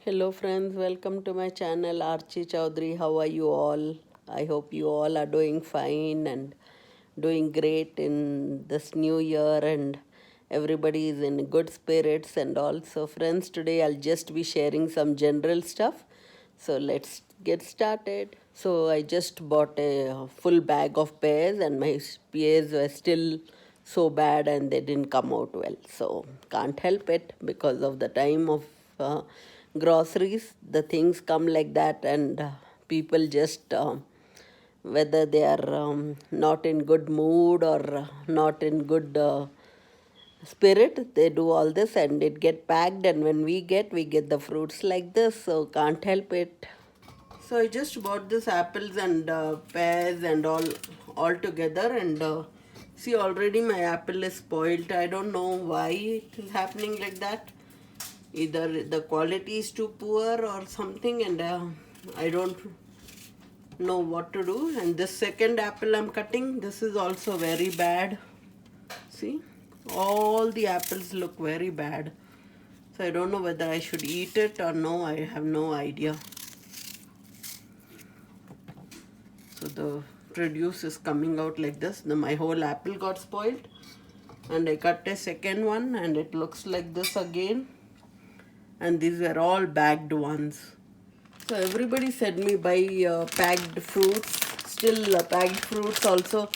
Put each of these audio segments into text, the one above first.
Hello friends, welcome to my channel Archie Chaudhary. How are you all? I hope you all are doing fine and doing great in this new year and everybody is in good spirits and also friends, today I'll just be sharing some general stuff. So let's get started. So I just bought a full bag of pears and my pears were still so bad and they didn't come out well. So can't help it because of the time of groceries. The things come like that and people just whether they are not in good mood or not in good spirit, they do all this and it get packed, and when we get the fruits like this, so can't help it. So I just bought this apples and pears and all together, and see, already my apple is spoiled. I don't know why it is happening like that. Either the quality is too poor or something, and I don't know what to do. And this second apple I'm cutting, this is also very bad. See, all the apples look very bad. So I don't know whether I should eat it or no. I have no idea. So the produce is coming out like this. My whole apple got spoiled, and I cut a second one and it looks like this again. And these were all bagged ones. So everybody said me buy packed fruits. Still packed fruits also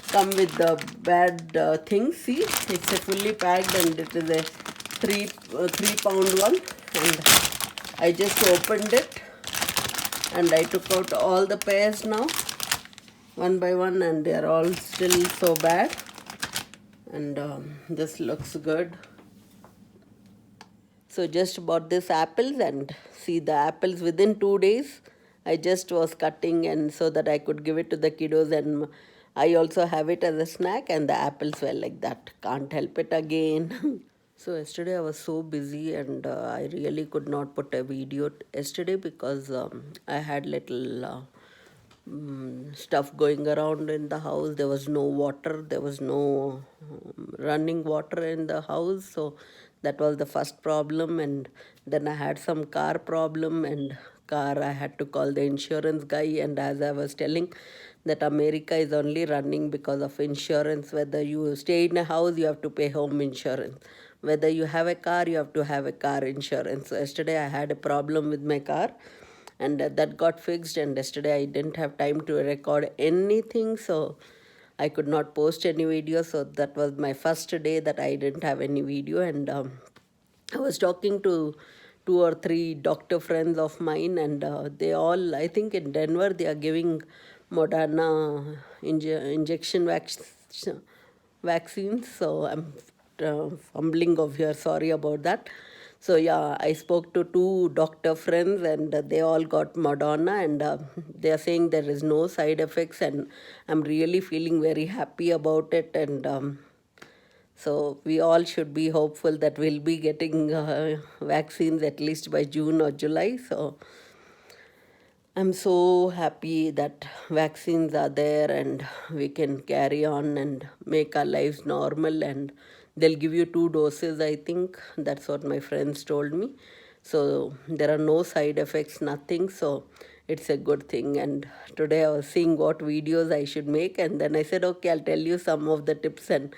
come with the bad things. See, it's a fully packed and it is a 3 pound one. And I just opened it and I took out all the pears now, one by one, and they are all still so bad. And this looks good. So just bought this apples, and see the apples within 2 days. I just was cutting and so that I could give it to the kiddos, and I also have it as a snack, and the apples were like that. Can't help it again. So yesterday I was so busy and I really could not put a video yesterday because I had little stuff going around in the house. There was no water, there was no running water in the house, so that was the first problem. And then I had some car problem, and car I had to call the insurance guy. And as I was telling, that America is only running because of insurance. Whether you stay in a house, you have to pay home insurance. Whether you have a car, you have to have a car insurance. So yesterday I had a problem with my car, and that got fixed. And yesterday I didn't have time to record anything, so I could not post any video. So that was my first day that I didn't have any video. And I was talking to 2 or 3 doctor friends of mine, and they all, I think in Denver, they are giving Moderna injection vaccines. So I'm fumbling of here, sorry about that. So yeah, I spoke to 2 doctor friends, and they all got Moderna, and they are saying there is no side effects, and I'm really feeling very happy about it. And so we all should be hopeful that we'll be getting vaccines at least by June or July. So I'm so happy that vaccines are there and we can carry on and make our lives normal. And they'll give you 2 doses, I think. That's what my friends told me. So there are no side effects, nothing. So it's a good thing. And today I was seeing what videos I should make. And then I said, okay, I'll tell you some of the tips. And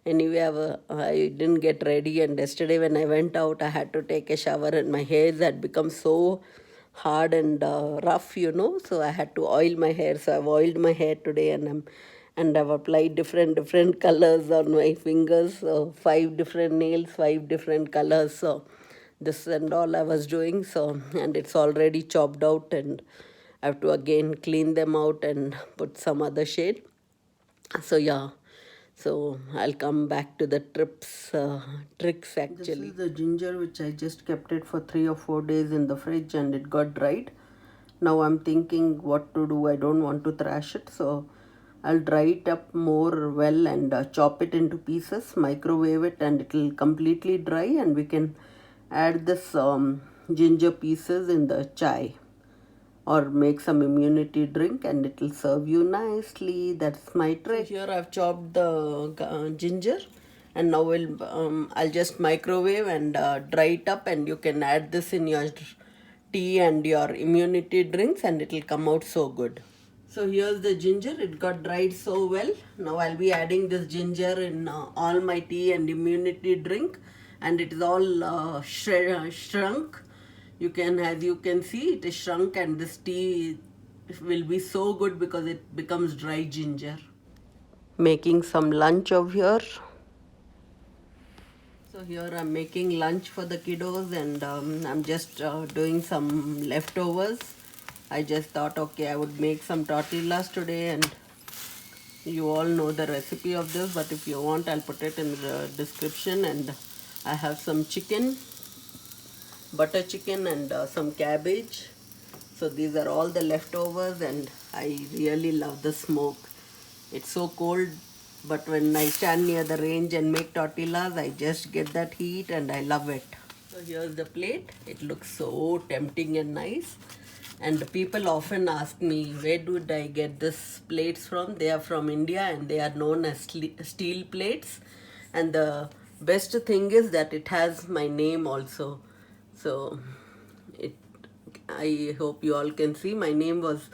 anyway, I didn't get ready. And yesterday when I went out, I had to take a shower and my hairs had become so hard and rough, so I had to oil my hair. So I've oiled my hair today, and I've applied different colors on my fingers. So 5 different nails, 5 different colors. So this and all I was doing. So, and it's already chopped out, and I have to again clean them out and put some other shade. So yeah, so I'll come back to the tricks actually. This is the ginger which I just kept it for 3 or 4 days in the fridge and it got dried. Now I'm thinking what to do. I don't want to thrash it, so I'll dry it up more well and chop it into pieces, microwave it, and it will completely dry, and we can add this ginger pieces in the chai or make some immunity drink, and it will serve you nicely. That's my trick. So here I've chopped the ginger, And now I'll just microwave and dry it up, and you can add this in your tea and your immunity drinks, and it will come out so good. So here's the ginger. It got dried so well. Now I'll be adding this ginger in all my tea and immunity drink, and it is all shrunk. You can, as you can see, it is shrunk, and this tea will be so good because it becomes dry ginger. Making some lunch over here. So here I'm making lunch for the kiddos, and I'm just doing some leftovers. I just thought, okay, I would make some tortillas today, and you all know the recipe of this, but if you want, I'll put it in the description. And I have some chicken, butter chicken, and some cabbage. So these are all the leftovers, and I really love the smoke. It's so cold, but when I stand near the range and make tortillas, I just get that heat and I love it. So here's the plate. It looks so tempting and nice. And people often ask me, where did I get these plates from? They are from India, and they are known as steel plates. And the best thing is that it has my name also. So I hope you all can see. My name was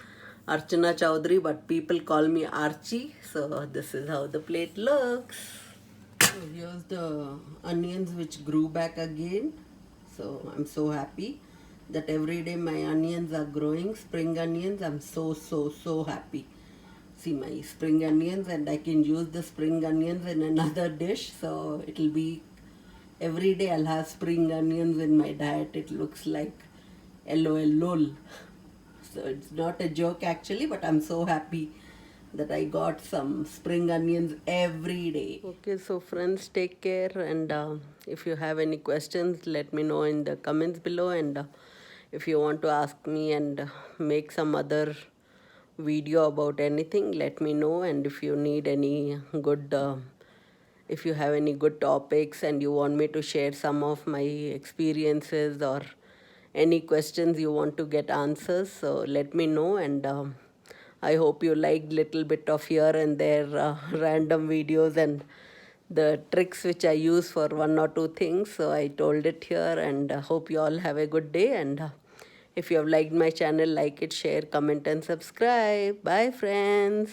Archana Chowdhury, but people call me Archie. So this is how the plate looks. So here's the onions which grew back again. So I'm so happy that every day my onions are growing. Spring onions, I'm so happy. See my spring onions, and I can use the spring onions in another dish. So it'll be every day I'll have spring onions in my diet. It looks like LOL. So it's not a joke actually, but I'm so happy that I got some spring onions every day. Okay, so friends, take care, and if you have any questions, let me know in the comments below. And if you want to ask me and make some other video about anything, let me know. And if you need any good if you have any good topics and you want me to share some of my experiences, or any questions you want to get answers, so let me know. And I hope you liked little bit of here and there random videos and the tricks which I use for one or two things. So I told it here, and hope you all have a good day. And if you have liked my channel, like it, share, comment and subscribe. Bye friends.